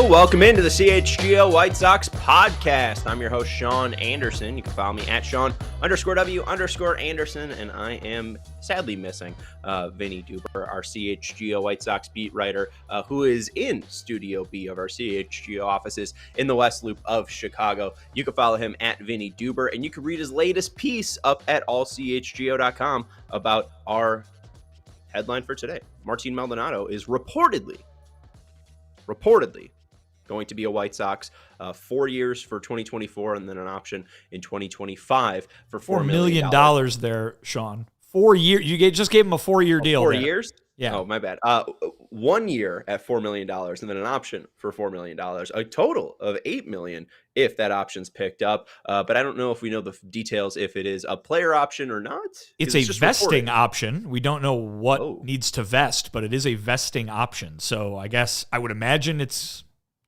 Welcome into the CHGO White Sox podcast. I'm your host, Sean Anderson. You can follow me at Sean_W_Anderson, and I am sadly missing Vinnie Duber, our CHGO White Sox beat writer, who is in Studio B of our CHGO offices in the West Loop of Chicago. You can follow him at Vinnie Duber, and you can read his latest piece up at ALLCITY.com about our headline for today. Martín Maldonado is reportedly going to be a White Sox 4 years for 2024 and then an option in 2025 for $4 million there, Sean. 4 years. You just gave him a 4-year deal. 4 years? Yeah. Oh, my bad. 1 year at $4 million and then an option for $4 million, a total of $8 million if that option's picked up. But I don't know if we know the details, if it is a player option or not. It's a vesting option. We don't know what needs to vest, but it is a vesting option. So I guess I would imagine it's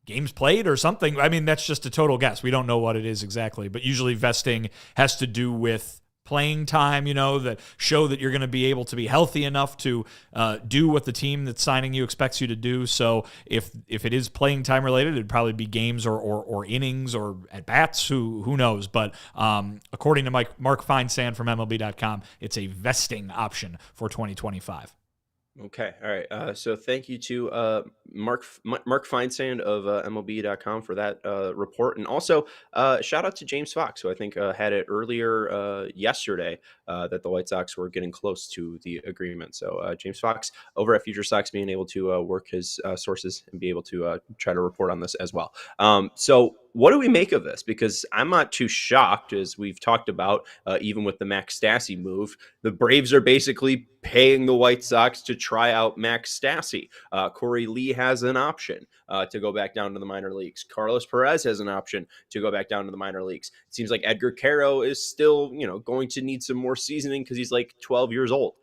games played or something. I mean, that's just a total guess. We don't know what it is exactly, but usually vesting has to do with playing time, that show that you're going to be able to be healthy enough to do what the team that's signing you expects you to do. So if it is playing time related, it'd probably be games or innings or at bats, who knows. But according to Mark Feinsand from MLB.com, it's a vesting option for 2025. Okay. All right. So thank you to Mark Feinsand of MLB.com for that report. And also shout out to James Fox, who I think had it earlier yesterday that the White Sox were getting close to the agreement. So James Fox over at Future Sox being able to work his sources and be able to try to report on this as well. So what do we make of this? Because I'm not too shocked, as we've talked about, even with the Max Stassi move. The Braves are basically paying the White Sox to try out Max Stassi. Korey Lee has an option to go back down to the minor leagues. Carlos Perez has an option to go back down to the minor leagues. It seems like Edgar Quero is still, going to need some more seasoning because he's like 12 years old.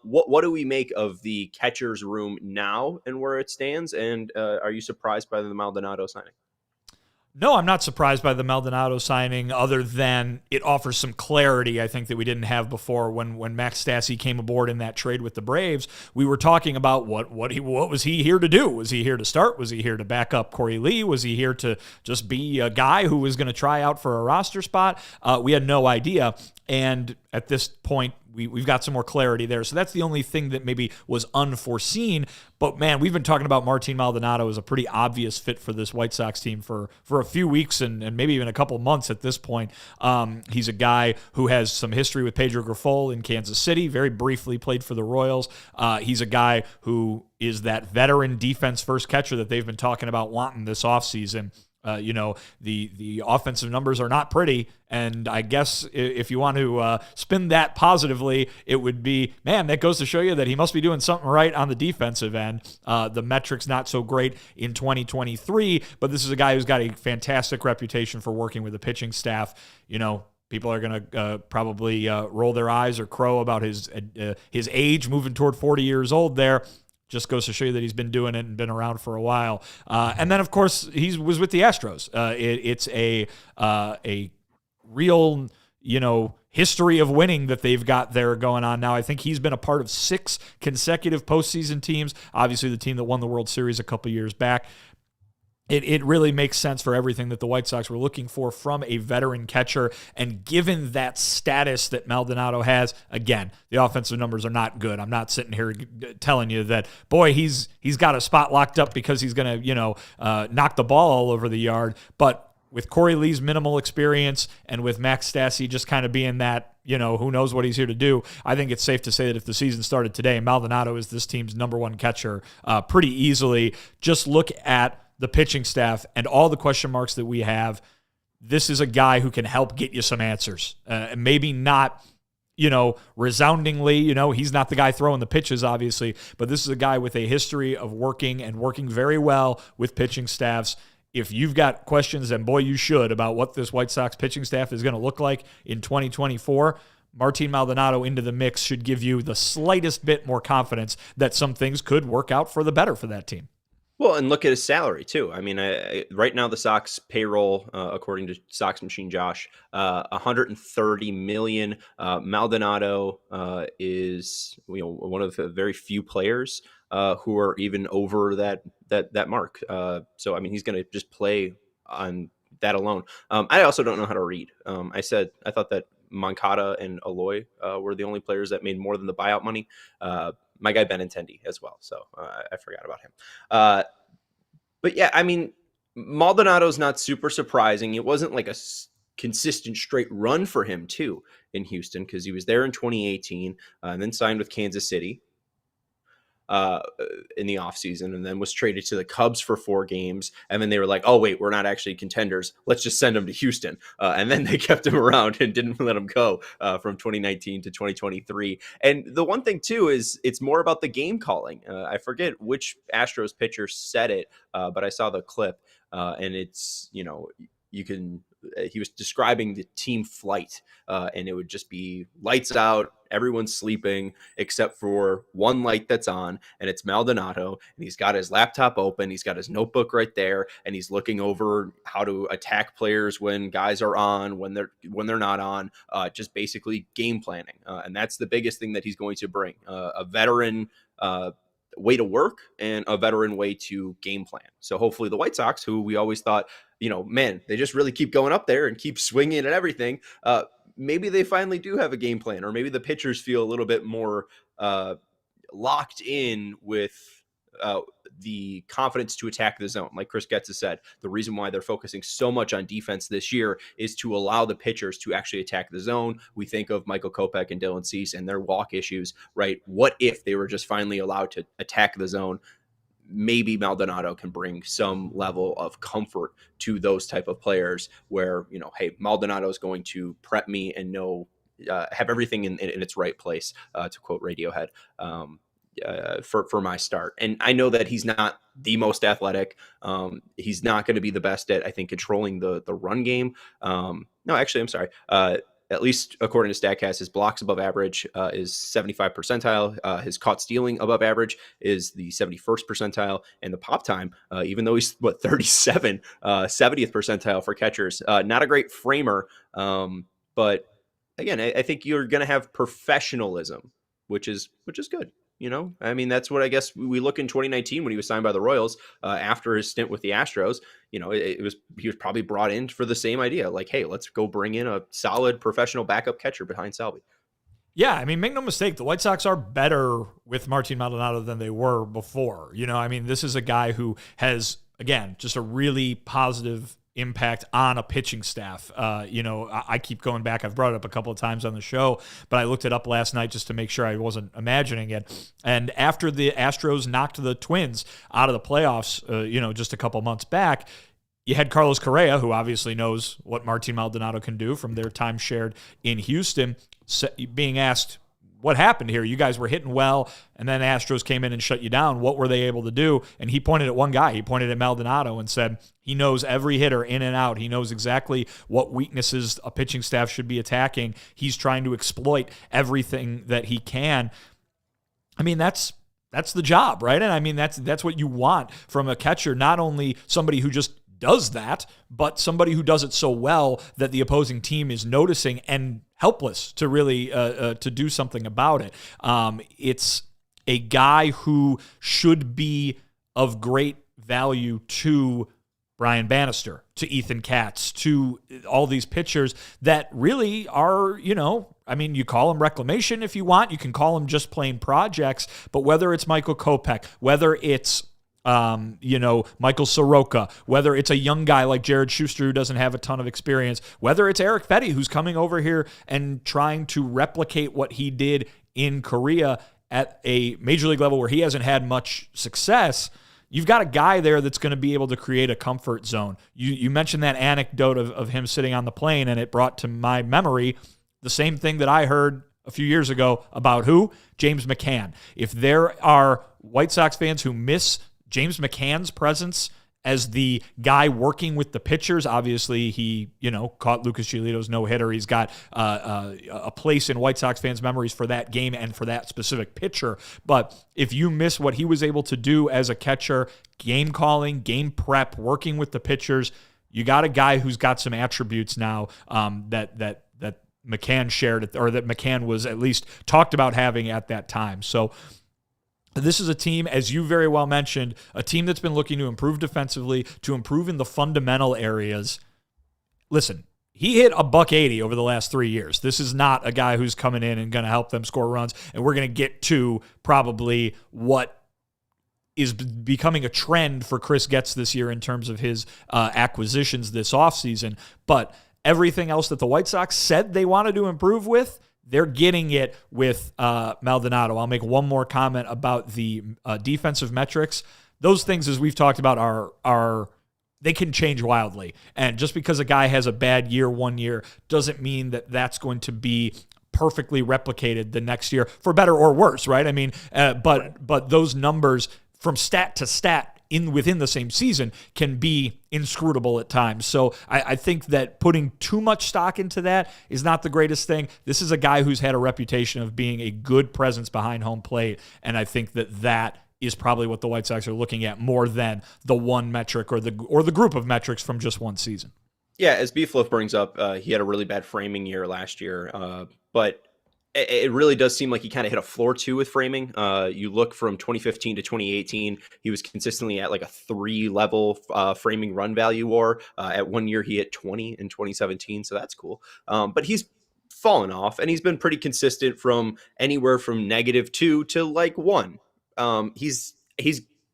What do we make of the catcher's room now and where it stands? And are you surprised by the Maldonado signing? No, I'm not surprised by the Maldonado signing, other than it offers some clarity, I think, that we didn't have before. When Max Stassi came aboard in that trade with the Braves, we were talking about what was he here to do? Was he here to start? Was he here to back up Korey Lee? Was he here to just be a guy who was going to try out for a roster spot? We had no idea. And at this point, we've got some more clarity there. So that's the only thing that maybe was unforeseen. But, man, we've been talking about Martín Maldonado as a pretty obvious fit for this White Sox team for a few weeks and maybe even a couple months at this point. He's a guy who has some history with Pedro Grifol in Kansas City, very briefly played for the Royals. He's a guy who is that veteran defense-first catcher that they've been talking about wanting this offseason. The offensive numbers are not pretty, and I guess if you want to spin that positively, it would be, man, that goes to show you that he must be doing something right on the defensive end. The metrics not so great in 2023, but this is a guy who's got a fantastic reputation for working with the pitching staff. People are going to probably roll their eyes or crow about his age, moving toward 40 years old there. Just goes to show you that he's been doing it and been around for a while. And then, of course, he was with the Astros. It's a real, history of winning that they've got there going on now. I think he's been a part of 6 consecutive postseason teams. Obviously, the team that won the World Series a couple years back. It really makes sense for everything that the White Sox were looking for from a veteran catcher. And given that status that Maldonado has, again, the offensive numbers are not good. I'm not sitting here telling you that, boy, he's got a spot locked up because he's going to, knock the ball all over the yard. But with Korey Lee's minimal experience and with Max Stassi just kind of being that, who knows what he's here to do, I think it's safe to say that if the season started today, Maldonado is this team's number one catcher pretty easily. Just look at the pitching staff and all the question marks that we have. This is a guy who can help get you some answers. Maybe not, resoundingly, he's not the guy throwing the pitches, obviously, but this is a guy with a history of working very well with pitching staffs. If you've got questions, and boy, you should, about what this White Sox pitching staff is going to look like in 2024, Martín Maldonado into the mix should give you the slightest bit more confidence that some things could work out for the better for that team. Well, and look at his salary too. I mean, right now the Sox payroll, according to Sox Machine Josh, 130 million. Maldonado is one of the very few players who are even over that mark. So I mean, he's going to just play on that alone. I also don't know how to read. I thought that Moncada and Aloy were the only players that made more than the buyout money. My guy Benintendi as well. So I forgot about him. But yeah, I mean, Maldonado's not super surprising. It wasn't like a consistent straight run for him too in Houston, because he was there in 2018 and then signed with Kansas City in the offseason, and then was traded to the Cubs for 4 games. And then they were like, oh, wait, we're not actually contenders. Let's just send him to Houston. And then they kept him around and didn't let him go from 2019 to 2023. And the one thing, too, is it's more about the game calling. I forget which Astros pitcher said it, but I saw the clip, and it's, you can he was describing the team flight, and it would just be lights out, everyone's sleeping except for one light that's on, and it's Maldonado, and he's got his laptop open, he's got his notebook right there, and he's looking over how to attack players when guys are on, when they're not on, just basically game planning, and that's the biggest thing that he's going to bring, a veteran way to work and a veteran way to game plan. So hopefully the White Sox, who we always thought, man, they just really keep going up there and keep swinging at everything. Maybe they finally do have a game plan, or maybe the pitchers feel a little bit more locked in with the confidence to attack the zone. Like Chris Getz has said, the reason why they're focusing so much on defense this year is to allow the pitchers to actually attack the zone. We think of Michael Kopech and Dylan Cease and their walk issues, right? What if they were just finally allowed to attack the zone? Maybe Maldonado can bring some level of comfort to those type of players where, hey, Maldonado is going to prep me and have everything in its right place, to quote Radiohead, for my start. And I know that he's not the most athletic. He's not going to be the best at, I think, controlling the run game. No, actually, I'm sorry. At least according to StatCast, his blocks above average is 75 percentile. His caught stealing above average is the 71st percentile. And the pop time, even though he's 37, 70th percentile for catchers. Not a great framer, but again, I think you're going to have professionalism, which is good. I mean, that's what I guess we look in 2019 when he was signed by the Royals after his stint with the Astros. He was probably brought in for the same idea. Like, hey, let's go bring in a solid professional backup catcher behind Salvi. Yeah, I mean, make no mistake, the White Sox are better with Martín Maldonado than they were before. I mean, this is a guy who has, again, just a really positive impact on a pitching staff. I keep going back. I've brought it up a couple of times on the show, but I looked it up last night just to make sure I wasn't imagining it. And after the Astros knocked the Twins out of the playoffs, just a couple months back, you had Carlos Correa, who obviously knows what Martín Maldonado can do from their time shared in Houston, being asked, what happened here? You guys were hitting well, and then Astros came in and shut you down. What were they able to do? And he pointed at one guy. He pointed at Maldonado and said he knows every hitter in and out. He knows exactly what weaknesses a pitching staff should be attacking. He's trying to exploit everything that he can. I mean, that's the job, right? And I mean, that's what you want from a catcher, not only somebody who just does that, but somebody who does it so well that the opposing team is noticing and helpless to really to do something about it. It's a guy who should be of great value to Brian Bannister, to Ethan Katz, to all these pitchers that really are, I mean, you call them reclamation if you want. You can call them just plain projects. But whether it's Michael Kopech, whether it's Michael Soroka, whether it's a young guy like Jared Schuster who doesn't have a ton of experience, whether it's Eric Petty who's coming over here and trying to replicate what he did in Korea at a major league level where he hasn't had much success, you've got a guy there that's going to be able to create a comfort zone. You mentioned that anecdote of him sitting on the plane, and it brought to my memory the same thing that I heard a few years ago about who? James McCann. If there are White Sox fans who miss James McCann's presence as the guy working with the pitchers. Obviously, he, caught Lucas Giolito's no-hitter. He's got a place in White Sox fans' memories for that game and for that specific pitcher. But if you miss what he was able to do as a catcher, game calling, game prep, working with the pitchers, you got a guy who's got some attributes now that McCann shared, or that McCann was at least talked about having at that time. So this is a team, as you very well mentioned, a team that's been looking to improve defensively, to improve in the fundamental areas. Listen, he hit a $180 over the last 3 years. This is not a guy who's coming in and going to help them score runs. And we're going to get to probably what is becoming a trend for Chris Getz this year in terms of his acquisitions this offseason. But everything else that the White Sox said they wanted to improve with, they're getting it with Maldonado. I'll make one more comment about the defensive metrics. Those things, as we've talked about, are they can change wildly. And just because a guy has a bad year one year doesn't mean that that's going to be perfectly replicated the next year, for better or worse, right? I mean, but those numbers from stat to stat within the same season can be inscrutable at times. So I think that putting too much stock into that is not the greatest thing. This is a guy who's had a reputation of being a good presence behind home plate, and I think that is probably what the White Sox are looking at more than the one metric or the group of metrics from just one season. Yeah, as Beefloaf brings up, he had a really bad framing year last year, but it really does seem like he kind of hit a floor too with framing. You look from 2015 to 2018, he was consistently at like a 3 level framing run value war. At 1 year, he hit 20 in 2017, so that's cool. But he's fallen off, and he's been pretty consistent from anywhere from -2 to like 1. He's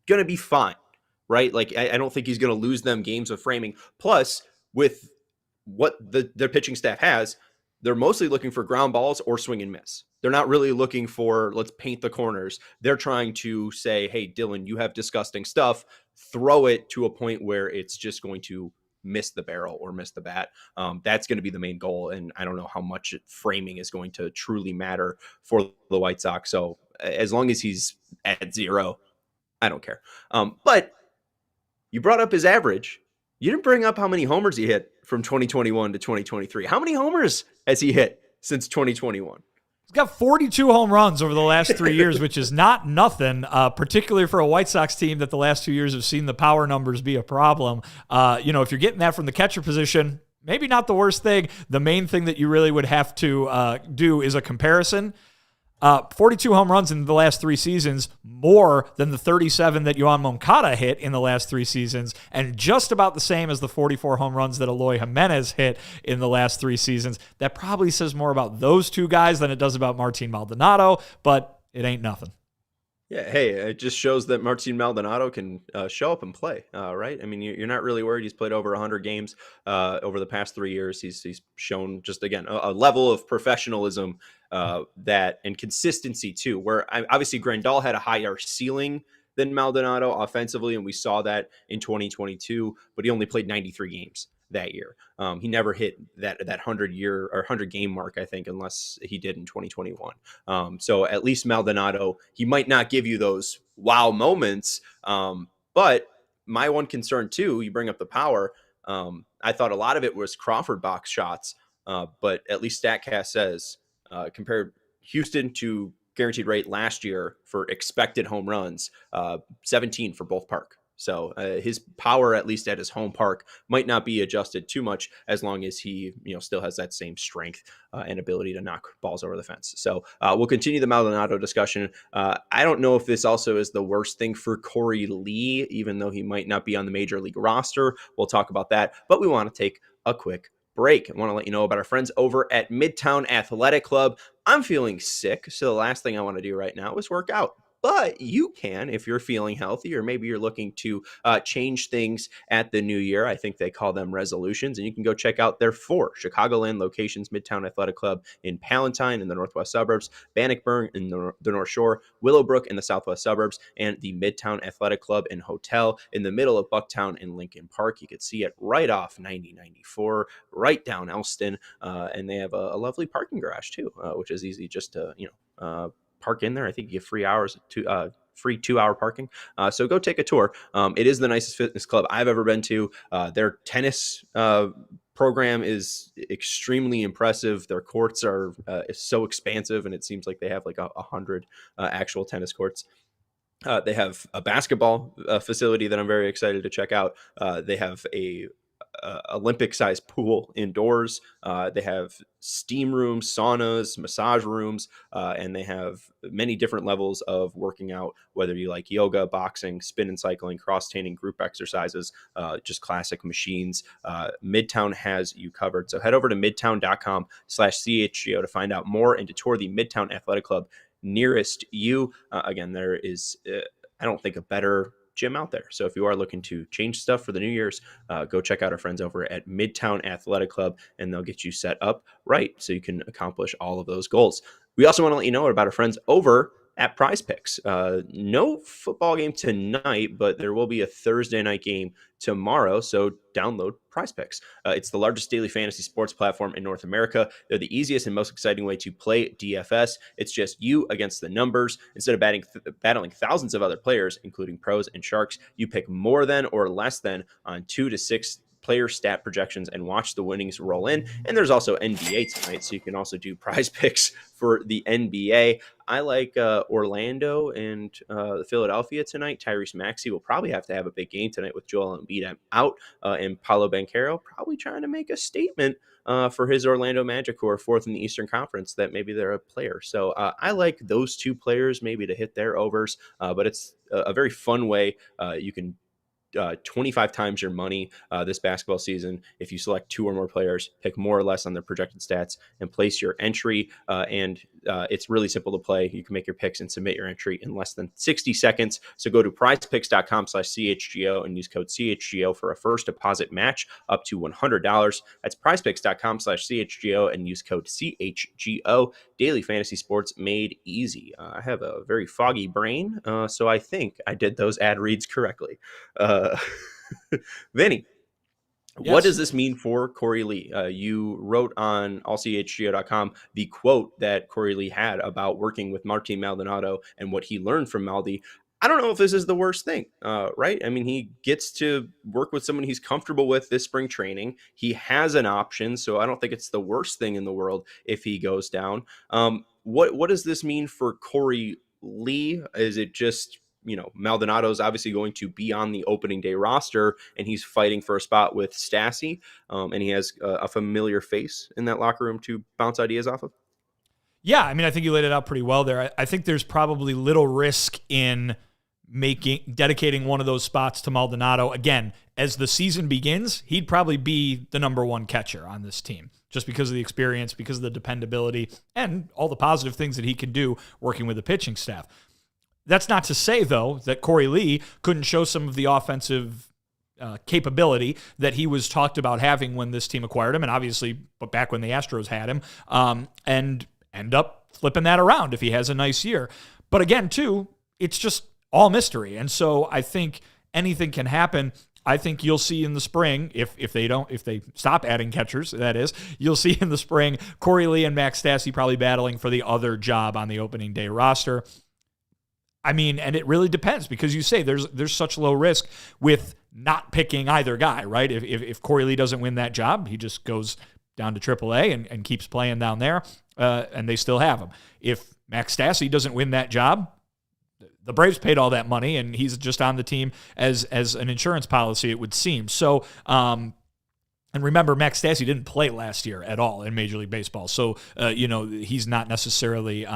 gonna be fine, right? Like I don't think he's gonna lose them games of framing. Plus, with what their pitching staff has, they're mostly looking for ground balls or swing and miss. They're not really looking for, let's paint the corners. They're trying to say, hey, Dylan, you have disgusting stuff. Throw it to a point where it's just going to miss the barrel or miss the bat. That's going to be the main goal. And I don't know how much framing is going to truly matter for the White Sox. So as long as he's at 0, I don't care. But you brought up his average. You didn't bring up how many homers he hit from 2021 to 2023. How many homers has he hit since 2021? He's got 42 home runs over the last 3 years, which is not nothing, particularly for a White Sox team that the last 2 years have seen the power numbers be a problem. If you're getting that from the catcher position, maybe not the worst thing. The main thing that you really would have to do is a comparison. 42 home runs in the last 3 seasons, more than the 37 that Yoan Moncada hit in the last 3 seasons, and just about the same as the 44 home runs that Eloy Jimenez hit in the last 3 seasons. That probably says more about those two guys than it does about Martín Maldonado, but it ain't nothing. Yeah, hey, it just shows that Martín Maldonado can show up and play, right? I mean, you're not really worried. He's played over 100 games over the past 3 years. He's shown just, again, a level of professionalism and consistency, too, where obviously Grandal had a higher ceiling than Maldonado offensively, and we saw that in 2022, but he only played 93 games that year. He never hit that 100 game mark, I think, unless he did in 2021. So at least Maldonado, he might not give you those wow moments. But my one concern too, you bring up the power. I thought a lot of it was Crawford box shots, but at least StatCast says compared Houston to guaranteed rate last year for expected home runs, 17 for both park. So his power, at least at his home park, might not be adjusted too much as long as he, still has that same strength and ability to knock balls over the fence. So we'll continue the Maldonado discussion. I don't know if this also is the worst thing for Korey Lee, even though he might not be on the major league roster. We'll talk about that, but we want to take a quick break. I want to let you know about our friends over at Midtown Athletic Club. I'm feeling sick, so the last thing I want to do right now is work out. But you can, if you're feeling healthy, or maybe you're looking to change things at the new year. I think they call them resolutions. And you can go check out their 4 Chicagoland locations: Midtown Athletic Club in Palatine in the northwest suburbs, Bannockburn in the North Shore, Willowbrook in the southwest suburbs, and the Midtown Athletic Club and Hotel in the middle of Bucktown and Lincoln Park. You could see it right off 9094, right down Elston. And they have a lovely parking garage too, which is easy just to, park in there. I think you get free free 2-hour parking. So go take a tour. It is the nicest fitness club I've ever been to. Their tennis program is extremely impressive. Their courts are so expansive, and it seems like they have like 100 actual tennis courts. They have a basketball facility that I'm very excited to check out. They have a Olympic-sized pool indoors. They have steam rooms, saunas, massage rooms, and they have many different levels of working out, whether you like yoga, boxing, spin and cycling, cross-training, group exercises, just classic machines. Midtown has you covered. So head over to midtown.com/CHGO to find out more and to tour the Midtown Athletic Club nearest you. Again, there is, I don't think, a better gym out there. So if you are looking to change stuff for the New Year's, go check out our friends over at Midtown Athletic Club, and they'll get you set up right so you can accomplish all of those goals. We also want to let you know about our friends over at Prize Picks. No football game tonight, but there will be a Thursday night game tomorrow, so download Prize Picks. It's the largest daily fantasy sports platform in North America. They're the easiest and most exciting way to play DFS. It's just you against the numbers. Instead of battling thousands of other players, including pros and sharks, you pick more than or less than on 2 to 6 player stat projections and watch the winnings roll in. And there's also NBA tonight, so you can also do Prize Picks for the NBA. I like Orlando and Philadelphia tonight. Tyrese Maxey will probably have to have a big game tonight with Joel Embiid out, and Paolo Banchero probably trying to make a statement for his Orlando Magic, who are fourth in the Eastern Conference, that maybe they're a player. So I like those two players maybe to hit their overs, but it's a very fun way. You can 25 times your money this basketball season if you select 2 or more players, pick more or less on their projected stats, and place your entry. And it's really simple to play. You can make your picks and submit your entry in less than 60 seconds. So go to prizepicks.com/CHGO and use code CHGO for a first deposit match up to $100. That's prizepicks.com/CHGO and use code CHGO. Daily fantasy sports made easy. I have a very foggy brain, so I think I did those ad reads correctly. Vinny, Yes. what does this mean for Korey Lee? You wrote on allchgo.com the quote that Korey Lee had about working with Martín Maldonado and what he learned from Maldi. I don't know if this is the worst thing, right? I mean, he gets to work with someone he's comfortable with this spring training. He has an option, so I don't think it's the worst thing in the world if he goes down. What does this mean for Korey Lee? Is it just, Maldonado's obviously going to be on the opening day roster, and he's fighting for a spot with Stassi, and he has a familiar face in that locker room to bounce ideas off of? Yeah, I mean, I think you laid it out pretty well there. I think there's probably little risk in dedicating one of those spots to Maldonado. Again, as the season begins, he'd probably be the number one catcher on this team, just because of the experience, because of the dependability, and all the positive things that he can do working with the pitching staff. That's not to say, though, that Korey Lee couldn't show some of the offensive capability that he was talked about having when this team acquired him, and obviously but back when the Astros had him, and end up flipping that around if he has a nice year. But again, too, it's just all mystery. And so I think anything can happen. I think you'll see in the spring, if they stop adding catchers, that is, you'll see in the spring Korey Lee and Max Stassi probably battling for the other job on the opening day roster. I mean, and it really depends, because you say there's such low risk with not picking either guy, right? If Korey Lee doesn't win that job, he just goes down to AAA and keeps playing down there, and they still have him. If Max Stassi doesn't win that job, the Braves paid all that money, and he's just on the team as an insurance policy, it would seem. So, and remember, Max Stassi didn't play last year at all in Major League Baseball. So, he's not necessarily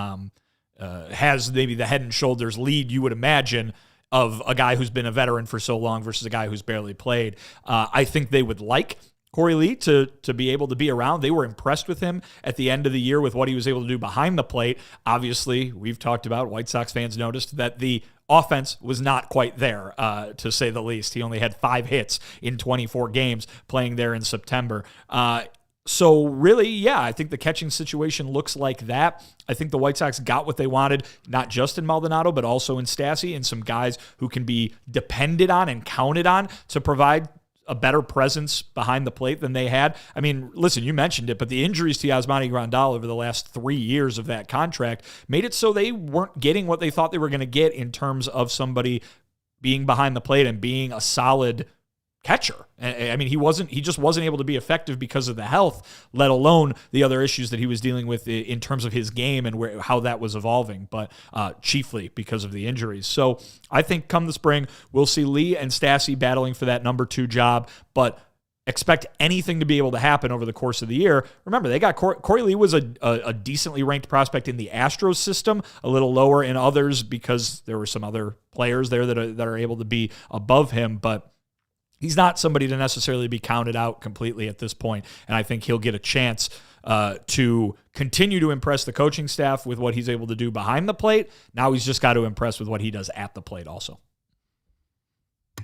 has maybe the head and shoulders lead you would imagine of a guy who's been a veteran for so long versus a guy who's barely played. I think they would like Korey Lee to be able to be around. They were impressed with him at the end of the year with what he was able to do behind the plate. Obviously, we've talked about, White Sox fans noticed that the offense was not quite there, to say the least. He only had 5 hits in 24 games playing there in September. So really, yeah, I think the catching situation looks like that. I think the White Sox got what they wanted, not just in Maldonado, but also in Stassi, and some guys who can be depended on and counted on to provide a better presence behind the plate than they had. I mean, listen, you mentioned it, but the injuries to Yasmani Grandal over the last 3 years of that contract made it so they weren't getting what they thought they were going to get in terms of somebody being behind the plate and being a solid catcher. I mean, he just wasn't able to be effective because of the health, let alone the other issues that he was dealing with in terms of his game and how that was evolving, but chiefly because of the injuries. So I think come the spring, we'll see Lee and Stassi battling for that number 2 job, but expect anything to be able to happen over the course of the year. Remember, they got Korey Lee was a decently ranked prospect in the Astros system, a little lower in others because there were some other players there that are able to be above him, but he's not somebody to necessarily be counted out completely at this point, and I think he'll get a chance to continue to impress the coaching staff with what he's able to do behind the plate. Now he's just got to impress with what he does at the plate also.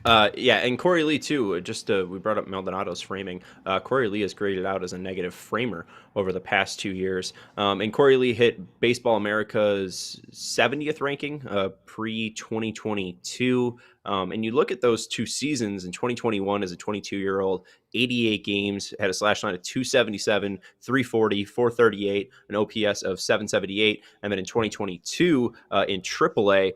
Yeah, and Korey Lee too. Just we brought up Maldonado's framing. Korey Lee is graded out as a negative framer over the past 2 years, and Korey Lee hit Baseball America's 70th ranking pre-2022. And you look at those 2 seasons in 2021 as a 22-year-old, 88 games, had a slash line of 277, 340, 438, an OPS of 778. And then in 2022 in AAA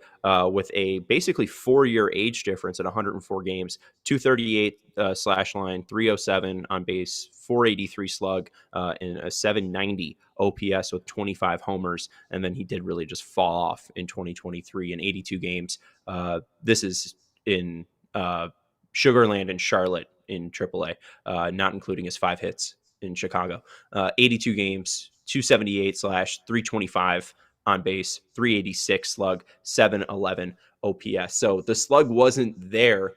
with a basically 4-year age difference at 104 games, 238 slash line, 307 on base, 483 slug, and a 790 OPS with 25 homers. And then he did really just fall off in 2023 in 82 games. This is in Sugarland and Charlotte in AAA, not including his 5 hits in Chicago. 82 games, 278 slash, 325 on base, 386 slug, 711 OPS. So the slug wasn't there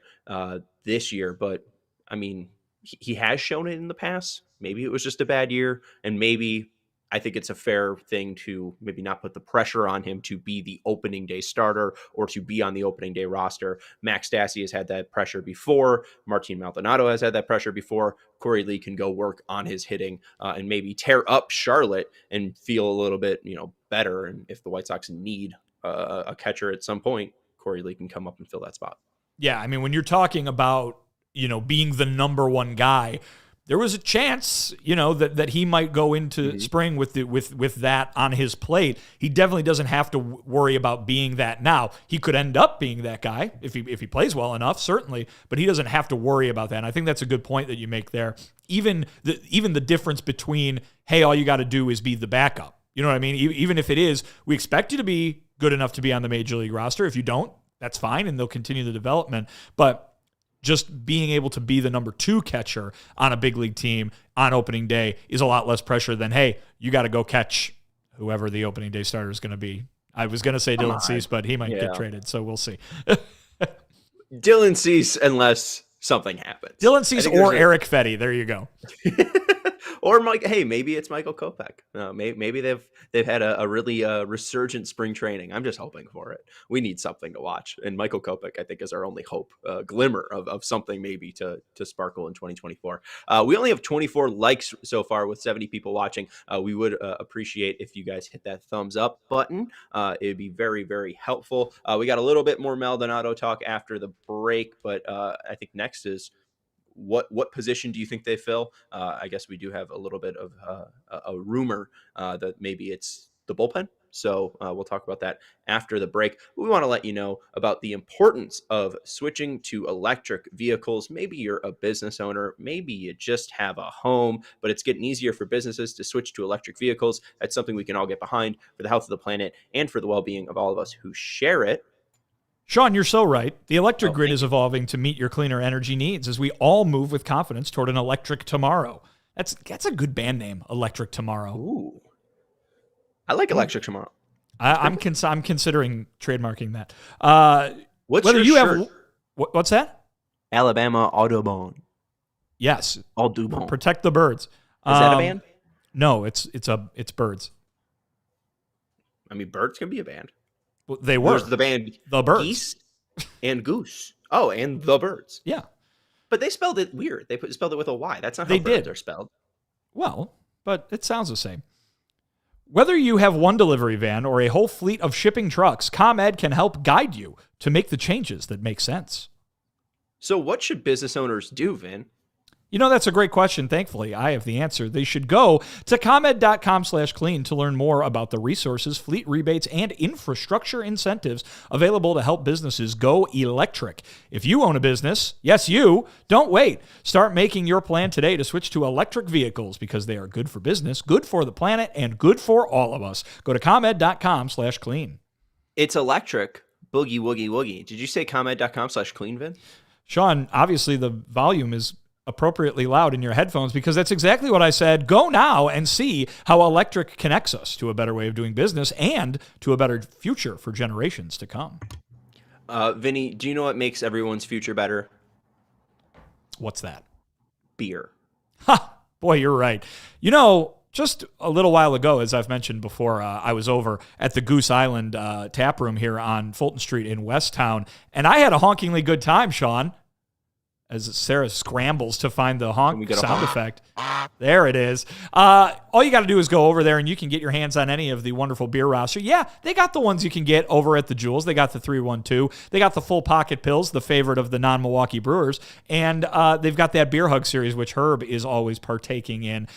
this year, but I mean, he has shown it in the past. Maybe it was just a bad year, and maybe I think it's a fair thing to maybe not put the pressure on him to be the opening day starter or to be on the opening day roster. Max Stassi has had that pressure before. Martín Maldonado has had that pressure before. Korey Lee can go work on his hitting and maybe tear up Charlotte and feel a little bit, better. And if the White Sox need a catcher at some point, Korey Lee can come up and fill that spot. Yeah, I mean, when you're talking about, being the number 1 guy, there was a chance, that he might go into spring with that on his plate. He definitely doesn't have to worry about being that now. He could end up being that guy if he plays well enough, certainly, but he doesn't have to worry about that. And I think that's a good point that you make there. Even the difference between, hey, all you got to do is be the backup. You know what I mean? Even if it is, we expect you to be good enough to be on the major league roster. If you don't, that's fine, and they'll continue the development. But just being able to be the number 2 catcher on a big league team on opening day is a lot less pressure than, hey, you got to go catch whoever the opening day starter is going to be. I was going to say Dylan Cease, but he might get traded, so we'll see. Dylan Cease, unless something happens. Dylan Cease or Eric Fetty. There you go. Or maybe it's Michael Kopech. Maybe they've had a really resurgent spring training. I'm just hoping for it. We need something to watch, and Michael Kopech, I think, is our only hope, glimmer of something maybe to sparkle in 2024. We only have 24 likes so far with 70 people watching. We would appreciate if you guys hit that thumbs up button. It'd be very, very helpful. We got a little bit more Maldonado talk after the break, but I think next is what position do you think they fill? I guess we do have a little bit of a rumor that maybe it's the bullpen. So we'll talk about that after the break. We want to let you know about the importance of switching to electric vehicles. Maybe you're a business owner. Maybe you just have a home, but it's getting easier for businesses to switch to electric vehicles. That's something we can all get behind for the health of the planet and for the well-being of all of us who share it. Sean, you're so right. The electric grid is evolving to meet your cleaner energy needs as we all move with confidence toward an electric tomorrow. That's a good band name, Electric Tomorrow. Ooh. I like Electric Tomorrow. I'm considering trademarking that. What's your shirt? What's that? Alabama Audubon. Yes. Audubon. Protect the birds. Is that a band? No, it's birds. I mean, birds can be a band. Well, they were. There's the band The Birds. Geese and Goose. Oh, and The Birds. Yeah. But they spelled it weird. They spelled it with a Y. That's not how birds are spelled. Well, but it sounds the same. Whether you have one delivery van or a whole fleet of shipping trucks, ComEd can help guide you to make the changes that make sense. So what should business owners do, Vin? That's a great question. Thankfully, I have the answer. They should go to ComEd.com/clean to learn more about the resources, fleet rebates, and infrastructure incentives available to help businesses go electric. If you own a business, yes, you, don't wait. Start making your plan today to switch to electric vehicles because they are good for business, good for the planet, and good for all of us. Go to ComEd.com/clean. It's electric. Boogie, woogie, woogie. Did you say ComEd.com/clean, Vin? Sean, obviously the volume is appropriately loud in your headphones because that's exactly what I said. Go now and see how electric connects us to a better way of doing business and to a better future for generations to come. Vinny, do you know what makes everyone's future better? What's that? Beer. Ha! Boy, you're right. Just a little while ago, as I've mentioned before, I was over at the Goose Island tap room here on Fulton Street in Westtown, and I had a honkingly good time, Sean. As Sarah scrambles to find the honk sound effect. There it is. All you got to do is go over there and you can get your hands on any of the wonderful beer roster. Yeah, they got the ones you can get over at the Jewels. They got the 312. They got the full pocket pills, the favorite of the non-Milwaukee Brewers. And they've got that Beer Hug series, which Herb is always partaking in.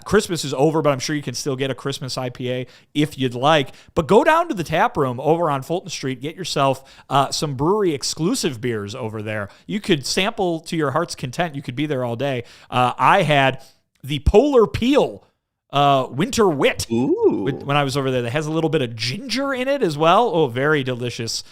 Christmas is over, but I'm sure you can still get a Christmas IPA if you'd like. But go down to the tap room over on Fulton Street. Get yourself some brewery exclusive beers over there. You could sample to your heart's content. You could be there all day. I had the Polar Peel Winter Wit when I was over there. That has a little bit of ginger in it as well. Oh, very delicious.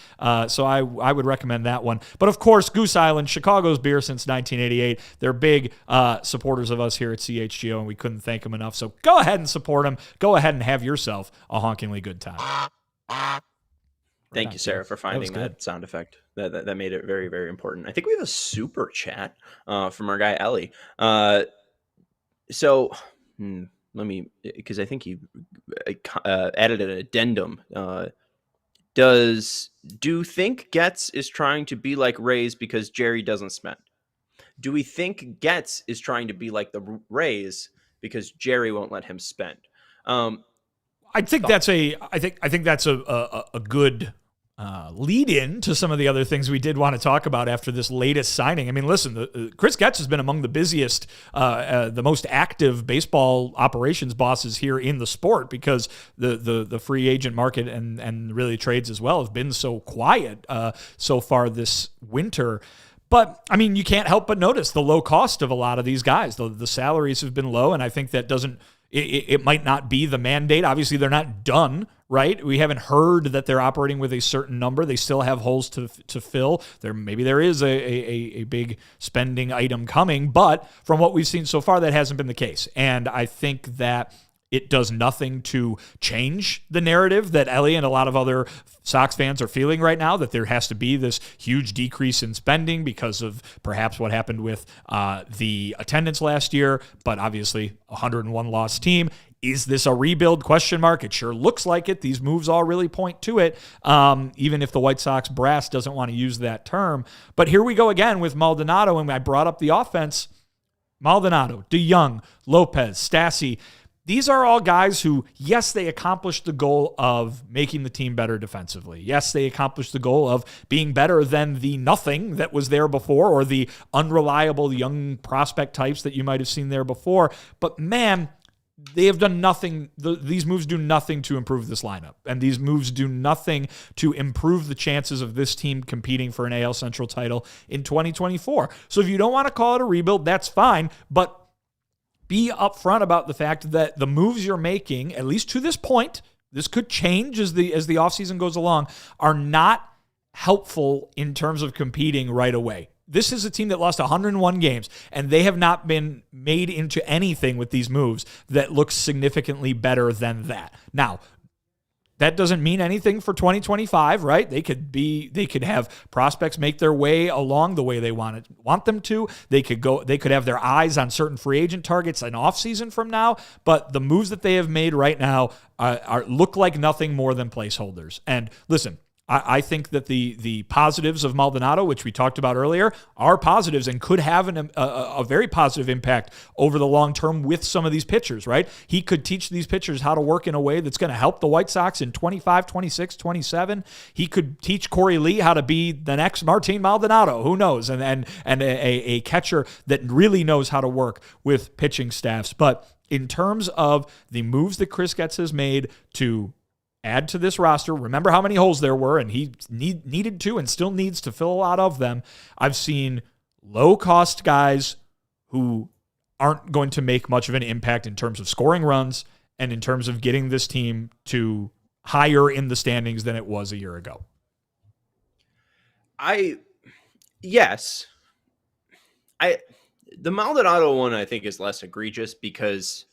So I would recommend that one. But of course, Goose Island, Chicago's beer since 1988. They're big supporters of us here at CHGO, and we couldn't thank them enough. So go ahead and support them. Go ahead and have yourself a honkingly good time. Thank you, Sarah, for finding that sound effect. That made it very, very important. I think we have a super chat from our guy Ellie. Let me, because I think he added an addendum. Do you think Getz is trying to be like Rays because Jerry doesn't spend? Do we think Getz is trying to be like the Rays because Jerry won't let him spend? I think that's a good lead in to some of the other things we did want to talk about after this latest signing. I mean, listen, Chris Getz has been among the busiest, the most active baseball operations bosses here in the sport because the free agent market and really trades as well have been so quiet so far this winter. But, I mean, you can't help but notice the low cost of a lot of these guys. The salaries have been low, and I think that it might not be the mandate. Obviously, they're not done, right? We haven't heard that they're operating with a certain number. They still have holes to fill. Maybe there is a big spending item coming, but from what we've seen so far, that hasn't been the case. And I think that it does nothing to change the narrative that Ellie and a lot of other Sox fans are feeling right now, that there has to be this huge decrease in spending because of perhaps what happened with the attendance last year, but obviously a 101 loss team. Is this a rebuild? Question mark. It sure looks like it. These moves all really point to it, even if the White Sox brass doesn't want to use that term. But here we go again with Maldonado, and I brought up the offense. Maldonado, DeYoung, Lopez, Stassi. These are all guys who, yes, they accomplished the goal of making the team better defensively. Yes, they accomplished the goal of being better than the nothing that was there before or the unreliable young prospect types that you might have seen there before. But, man, they have done nothing. These moves do nothing to improve this lineup, and these moves do nothing to improve the chances of this team competing for an AL Central title in 2024. So if you don't want to call it a rebuild, that's fine, but be upfront about the fact that the moves you're making, at least to this point, this could change as the offseason goes along, are not helpful in terms of competing right away. This is a team that lost 101 games, and they have not been made into anything with these moves that looks significantly better than that. Now, that doesn't mean anything for 2025, right? They could have prospects make their way along the way they want them to. They could have their eyes on certain free agent targets an offseason from now, but the moves that they have made right now look like nothing more than placeholders. And listen, I think that the positives of Maldonado, which we talked about earlier, are positives and could have a very positive impact over the long term with some of these pitchers, right? He could teach these pitchers how to work in a way that's going to help the White Sox in 25, 26, 27. He could teach Korey Lee how to be the next Martín Maldonado. Who knows? And a catcher that really knows how to work with pitching staffs. But in terms of the moves that Chris Getz has made to add to this roster, remember how many holes there were, and he needed to and still needs to fill a lot of them. I've seen low-cost guys who aren't going to make much of an impact in terms of scoring runs and in terms of getting this team to higher in the standings than it was a year ago. Yes. The Maldonado one, I think, is less egregious because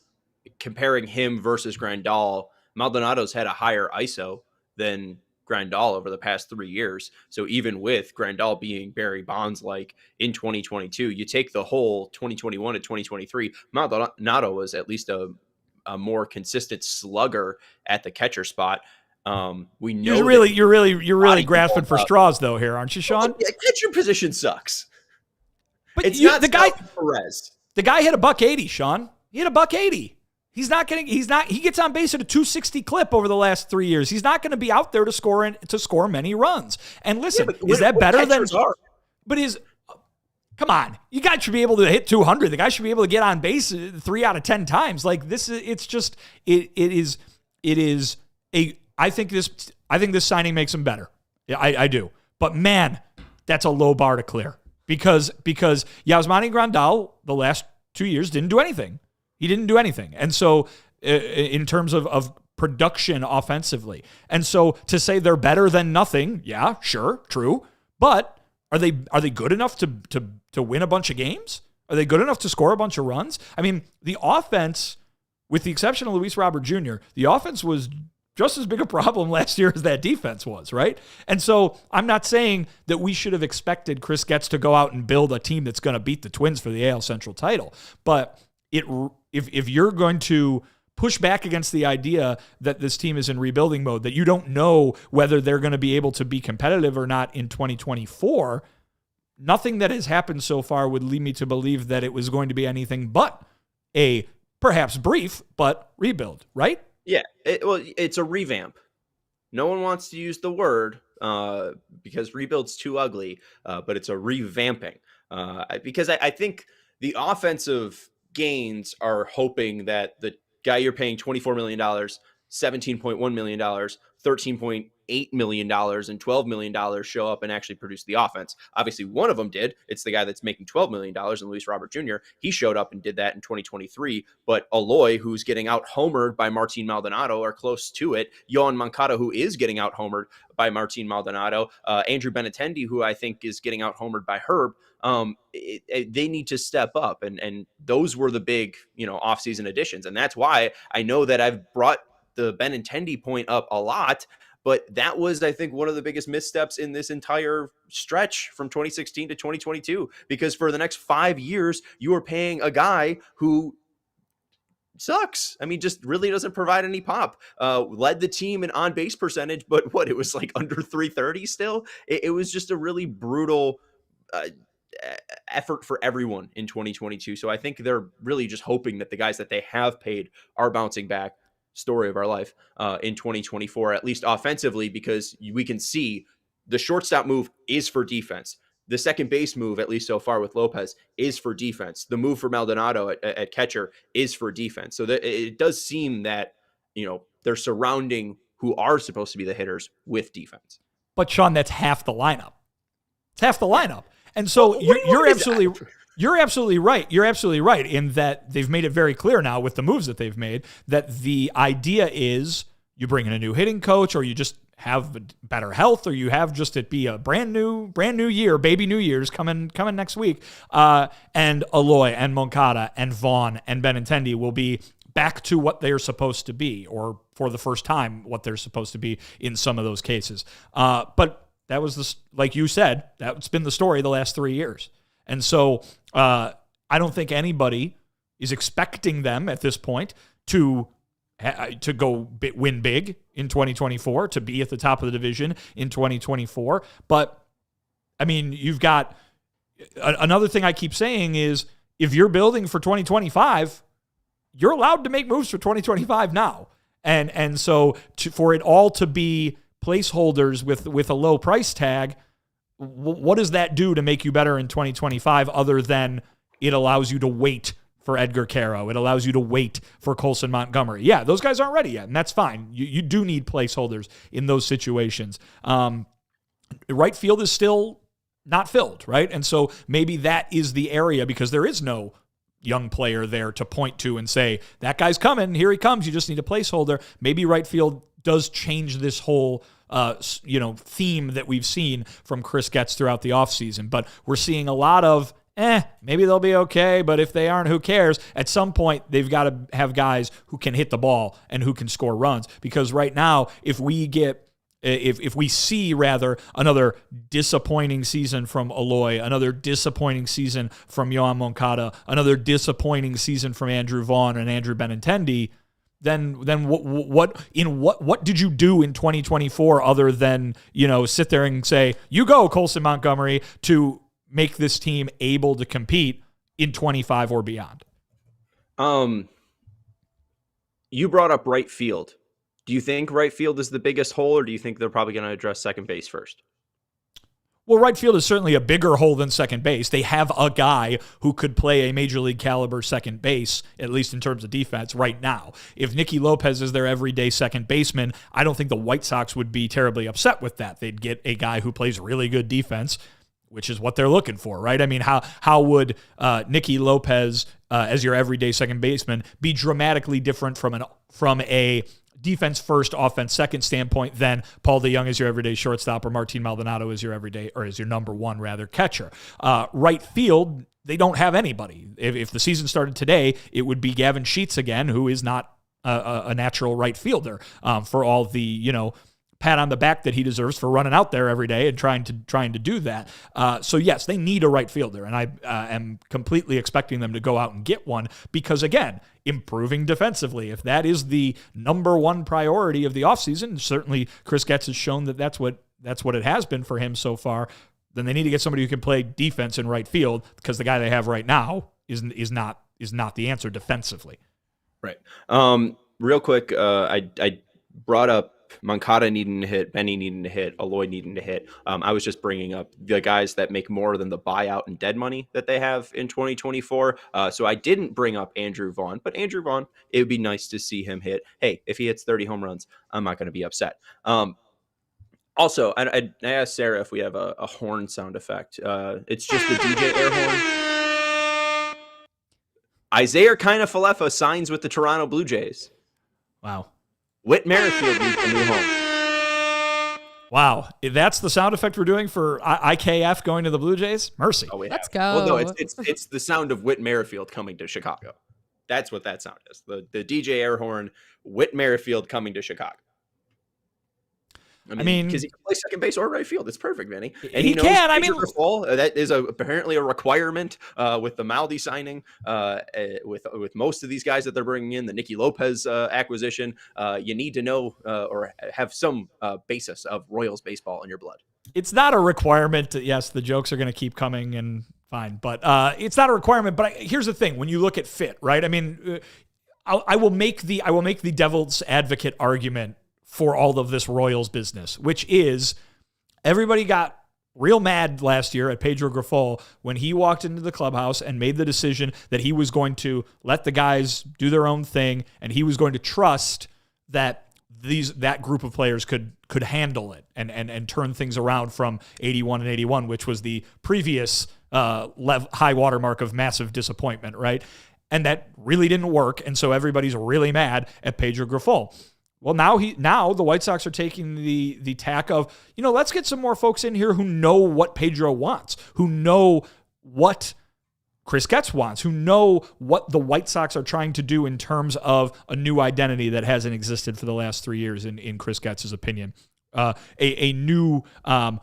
comparing him versus Grandal, Maldonado's had a higher ISO than Grandal over the past 3 years. So even with Grandal being Barry Bonds-like in 2022, you take the whole 2021 to 2023, Maldonado was at least a more consistent slugger at the catcher spot. We know you're really grasping for straws though here, aren't you, Sean? Yeah, catcher position sucks. But it's not the guy Perez. The guy hit $180, Sean. He hit $180. He gets on base at a 260 clip over the last 3 years. He's not going to be out there to score many runs. And listen, is that better than come on. You guys should be able to hit 200. The guy should be able to get on base 3 out of 10 times. Like this I think this signing makes him better. Yeah, I do. But man, that's a low bar to clear. Because Yasmani Grandal the last 2 years didn't do anything. He didn't do anything. And so in terms of production offensively. And so to say they're better than nothing, yeah, sure, true. But are they good enough to win a bunch of games? Are they good enough to score a bunch of runs? I mean, the offense, with the exception of Luis Robert Jr., the offense was just as big a problem last year as that defense was, right? And so I'm not saying that we should have expected Chris Getz to go out and build a team that's going to beat the Twins for the AL Central title. But if you're going to push back against the idea that this team is in rebuilding mode, that you don't know whether they're going to be able to be competitive or not in 2024, nothing that has happened so far would lead me to believe that it was going to be anything but a perhaps brief, but rebuild, right? Yeah, it's a revamp. No one wants to use the word because rebuild's too ugly, but it's a revamping. Because I think the offensive gains are hoping that the guy you're paying $24 million, $17.1 million, $13.8 million, and $12 million show up and actually produce the offense. Obviously, one of them did. It's the guy that's making $12 million, and Luis Robert Jr. He showed up and did that in 2023. But Eloy, who's getting out-homered by Martín Maldonado, are close to it. Yohan Moncada, who is getting out-homered by Martín Maldonado. Andrew Benintendi, who I think is getting out-homered by Herb. They need to step up. And those were the big, offseason additions. And that's why I know that I've brought the Benintendi point up a lot, but that was, I think, one of the biggest missteps in this entire stretch from 2016 to 2022, because for the next 5 years, you are paying a guy who sucks. I mean, just really doesn't provide any pop. Led the team in on-base percentage, but it was like under 330 still. It was just a really brutal effort for everyone in 2022. So I think they're really just hoping that the guys that they have paid are bouncing back. Story of our life in 2024, at least offensively, because we can see the shortstop move is for defense. The second base move, at least so far with Lopez, is for defense. The move for Maldonado at catcher is for defense. So it does seem that, they're surrounding who are supposed to be the hitters with defense. But Sean, that's half the lineup. It's half the lineup. And so you're absolutely right. You're absolutely right in that they've made it very clear now with the moves that they've made that the idea is you bring in a new hitting coach, or you just have better health, or you have just it be a brand new year, baby New Year's coming next week. And Eloy and Moncada and Vaughn and Benintendi will be back to what they're supposed to be, or for the first time, what they're supposed to be in some of those cases. But that was like you said, that's been the story the last 3 years. And so I don't think anybody is expecting them at this point to to go win big in 2024, to be at the top of the division in 2024. But I mean, you've got another thing I keep saying is if you're building for 2025, you're allowed to make moves for 2025 now. And so for it all to be placeholders with a low price tag, what does that do to make you better in 2025 other than it allows you to wait for Edgar Quero? It allows you to wait for Colson Montgomery. Yeah, those guys aren't ready yet, and that's fine. You do need placeholders in those situations. Right field is still not filled, right? And so maybe that is the area because there is no young player there to point to and say, that guy's coming, here he comes, you just need a placeholder. Maybe right field does change this whole theme that we've seen from Chris Getz throughout the offseason. But we're seeing a lot of, maybe they'll be okay, but if they aren't, who cares? At some point, they've got to have guys who can hit the ball and who can score runs. Because right now, if we see another disappointing season from Eloy, another disappointing season from Yoan Moncada, another disappointing season from Andrew Vaughn and Andrew Benintendi, then what did you do in 2024 other than sit there and say, you go Colson Montgomery, to make this team able to compete in 25 or beyond? You brought up right field. Do you think right field is the biggest hole, or do you think they're probably going to address second base first? Well, right field is certainly a bigger hole than second base. They have a guy who could play a major league caliber second base, at least in terms of defense, right now. If Nicky Lopez is their everyday second baseman, I don't think the White Sox would be terribly upset with that. They'd get a guy who plays really good defense, which is what they're looking for, right? I mean, how would Nicky Lopez as your everyday second baseman be dramatically different from a defense first, offense second standpoint than Paul DeJong is your everyday shortstop or Martín Maldonado is your everyday, or is your number one rather, catcher? Right field, they don't have anybody. If the season started today, it would be Gavin Sheets again, who is not a natural right fielder for all the pat on the back that he deserves for running out there every day and trying to do that. So yes, they need a right fielder, and I am completely expecting them to go out and get one because, again, improving defensively, if that is the number one priority of the offseason, certainly Chris Getz has shown that that's what it has been for him so far, then they need to get somebody who can play defense in right field because the guy they have right now is not the answer defensively. Right. Real quick, I brought up Moncada needing to hit, Benny needing to hit, Eloy needing to hit. I was just bringing up the guys that make more than the buyout and dead money that they have in 2024. So I didn't bring up Andrew Vaughn, but Andrew Vaughn, it would be nice to see him hit. Hey, if he hits 30 home runs, I'm not going to be upset. Also, I asked Sarah if we have a horn sound effect. It's just the DJ air horn. Isaiah Kiner-Falefa signs with the Toronto Blue Jays. Wow. Whit Merrifield needs a new home. Wow. That's the sound effect we're doing for IKF going to the Blue Jays? Mercy. Oh, Let's go. Well, no, it's the sound of Whit Merrifield coming to Chicago. That's what that sound is. The DJ air horn, Whit Merrifield coming to Chicago. I mean, because he can play second base or right field. It's perfect, Vinny. And he knows can. That is apparently a requirement with the Maldi signing, with most of these guys that they're bringing in, the Nicky Lopez acquisition. You need to know or have some basis of Royals baseball in your blood. It's not a requirement. Yes, the jokes are going to keep coming and fine, but it's not a requirement. But here's the thing: when you look at fit, right? I mean, I will make the devil's advocate argument for all of this Royals business, which is everybody got real mad last year at Pedro Grifol when he walked into the clubhouse and made the decision that he was going to let the guys do their own thing and he was going to trust that that group of players could handle it and turn things around from 81 and 81, which was the previous high watermark of massive disappointment, right? And that really didn't work, and so everybody's really mad at Pedro Grifol. Well, now the White Sox are taking the tack of, let's get some more folks in here who know what Pedro wants, who know what Chris Getz wants, who know what the White Sox are trying to do in terms of a new identity that hasn't existed for the last 3 years, in Chris Getz's opinion. A new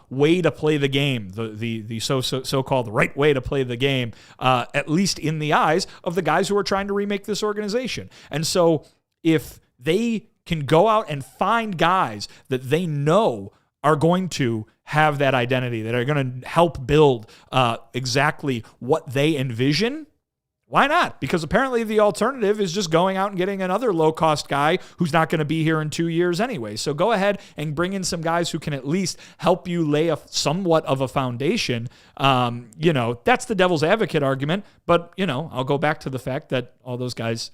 way to play the game, the so-called right way to play the game, at least in the eyes of the guys who are trying to remake this organization. And so if they can go out and find guys that they know are going to have that identity, that are going to help build exactly what they envision, why not? Because apparently the alternative is just going out and getting another low-cost guy who's not going to be here in 2 years anyway. So go ahead and bring in some guys who can at least help you lay somewhat of a foundation. That's the devil's advocate argument. But, I'll go back to the fact that all those guys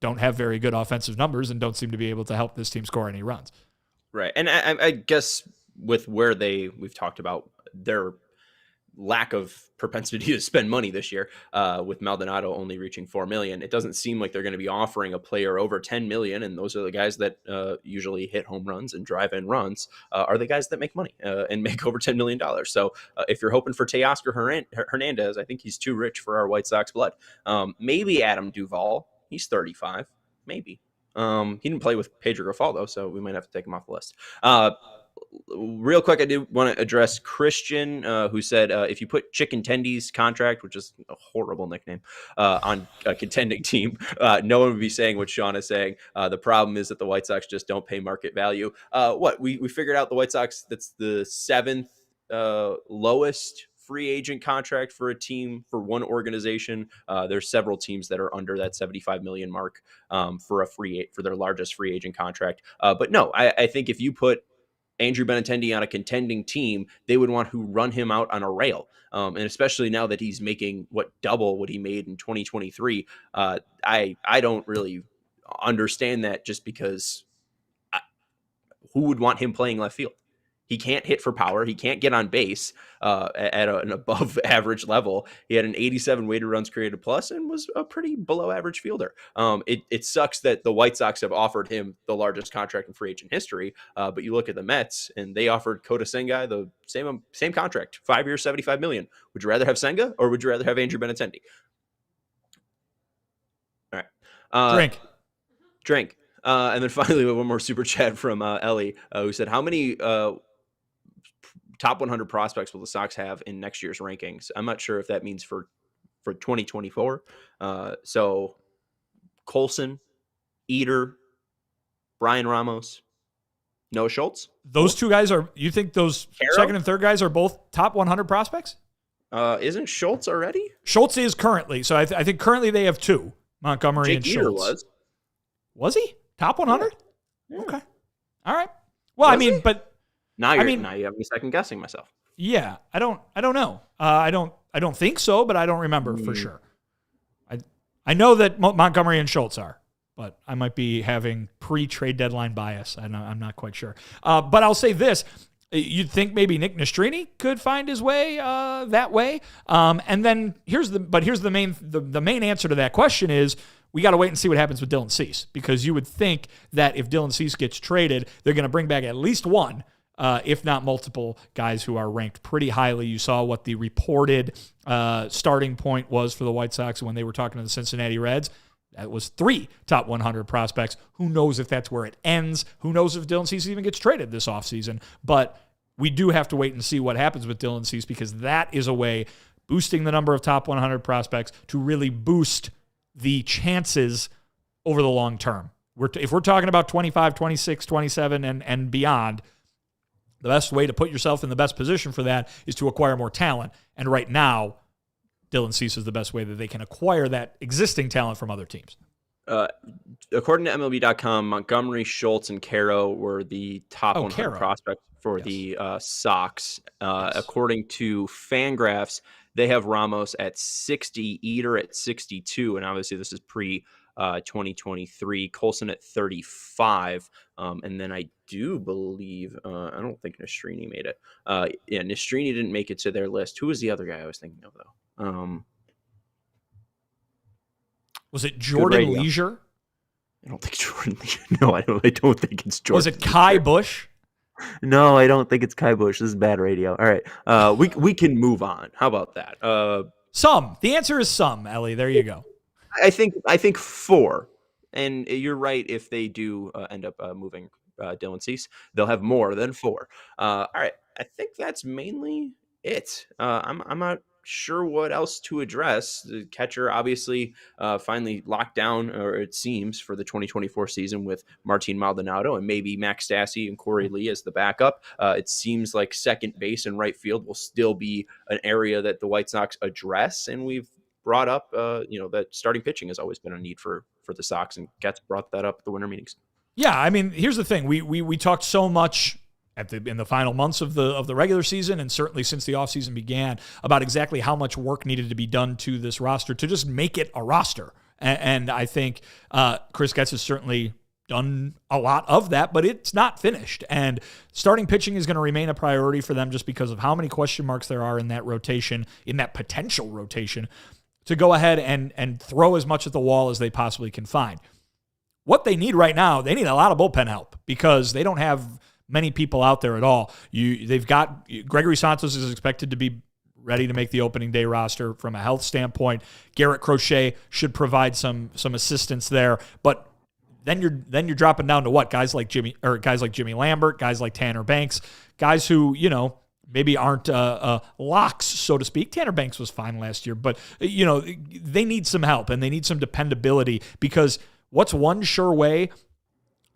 don't have very good offensive numbers and don't seem to be able to help this team score any runs. Right. And I guess with where we've talked about their lack of propensity to spend money this year, with Maldonado only reaching $4 million, it doesn't seem like they're going to be offering a player over $10 million. And those are the guys that usually hit home runs and drive in runs, are the guys that make money and make over $10 million. So if you're hoping for Teoscar Hernandez, I think he's too rich for our White Sox blood. Maybe Adam Duvall. He's 35, maybe. He didn't play with Pedro Grifaldo, so we might have to take him off the list. Real quick, I do want to address Christian, who said if you put Chicken Tendy's contract, which is a horrible nickname, on a contending team, no one would be saying what Sean is saying. The problem is that the White Sox just don't pay market value. We figured out the White Sox, that's the seventh lowest free agent contract for a team, for one organization. There's several teams that are under that 75 million mark for their largest free agent contract. But no, I think if you put Andrew Benintendi on a contending team, they would want to run him out on a rail. And especially now that he's making double what he made in 2023. I don't really understand that, just because who would want him playing left field? He can't hit for power. He can't get on base at an above average level. He had an 87 weighted runs created plus and was a pretty below average fielder. It sucks that the White Sox have offered him the largest contract in free agent history. But you look at the Mets and they offered Kota Senga the same contract, 5 years, 75 million. Would you rather have Senga or would you rather have Andrew Benintendi? All right. Drink. And then finally, we have one more super chat from Ellie, who said, how many top 100 prospects will the Sox have in next year's rankings? I'm not sure if that means for 2024. So Colson, Eater, Brian Ramos, Noah Schultz. Those two guys you think those Quero? Second and third guys are both top 100 prospects? Isn't Schultz already? Schultz is currently. So I think currently they have two, Montgomery Jake and Eater Schultz. Was he top 100? Yeah. Okay. All right. Well, Was I mean, he? But now you have me second guessing myself. Yeah, I don't know. I don't think so, but I don't remember for sure. I know that Montgomery and Schultz are, but I might be having pre-trade deadline bias. I'm not quite sure. But I'll say this: you'd think maybe Nick Nastrini could find his way that way. And then here's the main answer to that question is, we got to wait and see what happens with Dylan Cease, because you would think that if Dylan Cease gets traded, they're going to bring back at least one, if not multiple guys who are ranked pretty highly. You saw what the reported starting point was for the White Sox when they were talking to the Cincinnati Reds. That was 3 top 100 prospects. Who knows if that's where it ends? Who knows if Dylan Cease even gets traded this offseason? But we do have to wait and see what happens with Dylan Cease, because that is a way, boosting the number of top 100 prospects, to really boost the chances over the long term. If we're talking about 25, 26, 27, and beyond, the best way to put yourself in the best position for that is to acquire more talent. And right now, Dylan Cease is the best way that they can acquire that existing talent from other teams. According to MLB.com, Montgomery, Schultz, and Quero were the top 100 prospects for the Sox. Yes. According to Fangraphs, they have Ramos at 60, Eater at 62, and obviously this is pre-2023. Colson at 35, and then I do believe, I don't think Nastrini made it. Nastrini didn't make it to their list. Who was the other guy I was thinking of, though? Was it Jordan Leisure? I don't think Jordan Leisure. No, I don't think it's Jordan. Was it Kai Bush? No, I don't think it's Kai Bush. This is bad radio. All right. We can move on. How about that? Some. The answer is some, Ellie. There you go. I think 4. And you're right, if they do end up moving Dylan Cease, they'll have more than 4. All right. I think that's mainly it. I'm not sure what else to address. The catcher obviously finally locked down, or it seems, for the 2024 season with Martín Maldonado and maybe Max Stassi and Korey Lee as the backup. It seems like second base and right field will still be an area that the White Sox address, and we've brought up, that starting pitching has always been a need for the Sox, and Getz brought that up at the winter meetings. Yeah, I mean, here's the thing: we talked so much in the final months of the regular season, and certainly since the offseason began, about exactly how much work needed to be done to this roster to just make it a roster. And I think Chris Getz has certainly done a lot of that, but it's not finished. And starting pitching is going to remain a priority for them just because of how many question marks there are in that rotation, in that potential rotation, to go ahead and throw as much at the wall as they possibly can find. What they need right now, they need a lot of bullpen help because they don't have many people out there at all. They've got Gregory Santos is expected to be ready to make the opening day roster from a health standpoint. Garrett Crochet should provide some assistance there, but then you're dropping down to what? Guys like Jimmy Lambert, guys like Tanner Banks, guys who, maybe aren't locks, so to speak. Tanner Banks was fine last year, but they need some help and they need some dependability, because what's one sure way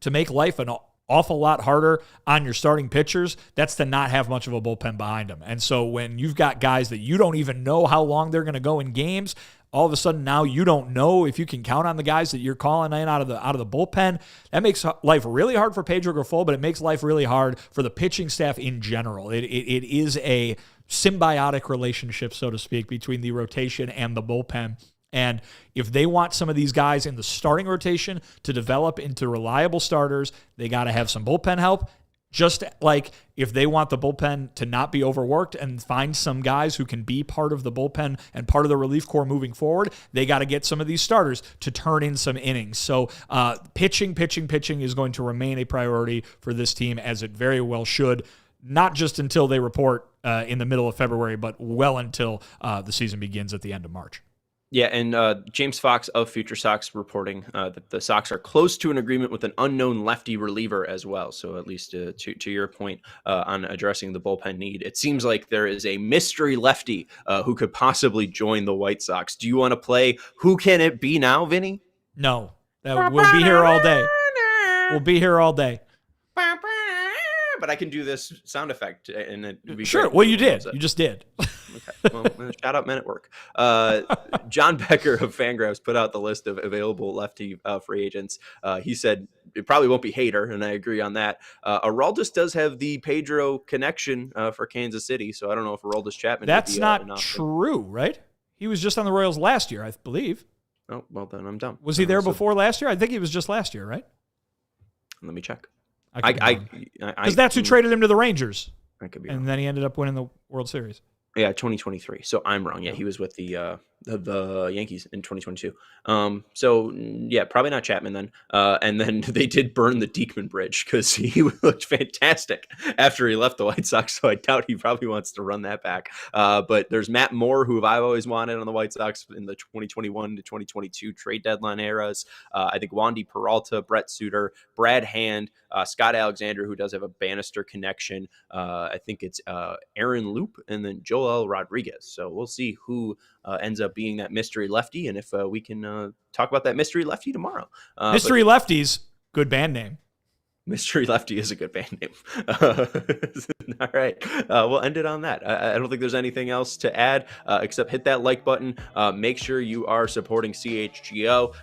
to make life an awful lot harder on your starting pitchers? That's to not have much of a bullpen behind them. And so when you've got guys that you don't even know how long they're going to go in games, all of a sudden now you don't know if you can count on the guys that you're calling in out of the bullpen. That makes life really hard for Pedro Grifol, but it makes life really hard for the pitching staff in general. It is a symbiotic relationship, so to speak, between the rotation and the bullpen. And if they want some of these guys in the starting rotation to develop into reliable starters, they got to have some bullpen help. Just like if they want the bullpen to not be overworked and find some guys who can be part of the bullpen and part of the relief corps moving forward, they got to get some of these starters to turn in some innings. So pitching is going to remain a priority for this team, as it very well should, not just until they report in the middle of February, but well until the season begins at the end of March. Yeah, and James Fox of Future Sox reporting that the Sox are close to an agreement with an unknown lefty reliever as well. So at least to your point on addressing the bullpen need, it seems like there is a mystery lefty who could possibly join the White Sox. Do you want to play Who Can It Be Now, Vinny? No. We'll be here all day. We'll be here all day. But I can do this sound effect, and it'd be sure. Great. Well, you did. You just did. Okay. Well, shout out Men at Work. John Becker of Fangraphs put out the list of available lefty free agents. He said it probably won't be Hader, and I agree on that. Aroldis does have the Pedro connection for Kansas City, so I don't know if Aroldis Chapman. That's would be, not true, right? He was just on the Royals last year, I believe. Oh, well, then I'm dumb. Was he there before last year? I think he was just last year, right? Let me check. Because that's who traded him to the Rangers. I could be wrong. Then he ended up winning the World Series. Yeah, 2023. So I'm wrong. Yeah, he was with the Yankees in 2022. So yeah, probably not Chapman then. And then they did burn the Diekman Bridge because he looked fantastic after he left the White Sox. So I doubt he probably wants to run that back. But there's Matt Moore, who I've always wanted on the White Sox in the 2021 to 2022 trade deadline eras. I think Wandy Peralta, Brett Suter, Brad Hand, Scott Alexander, who does have a Bannister connection. I think it's Aaron Loop, and then Joel Rodriguez. So we'll see who ends up being that mystery lefty, and if we can talk about that mystery lefty tomorrow. Mystery Lefties, good band name. Mystery Lefty is a good band name. All right. We'll end it on that. I don't think there's anything else to add except hit that like button. Make sure you are supporting CHGO.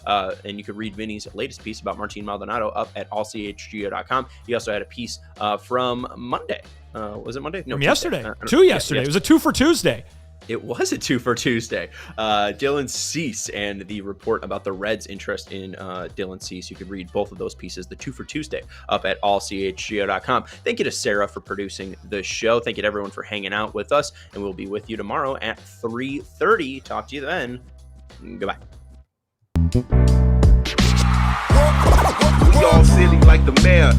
And you can read Vinny's latest piece about Martín Maldonado up at allchgo.com. He also had a piece from Monday. Was it Monday? No, from yesterday. Yesterday. It was a 2 for Tuesday. It was a 2 for Tuesday. Dylan Cease and the report about the Reds' interest in Dylan Cease. You can read both of those pieces, the 2 for Tuesday, up at allchgo.com. Thank you to Sarah for producing the show. Thank you to everyone for hanging out with us. And we'll be with you tomorrow at 3:30. Talk to you then. Goodbye. We all silly like the mayor.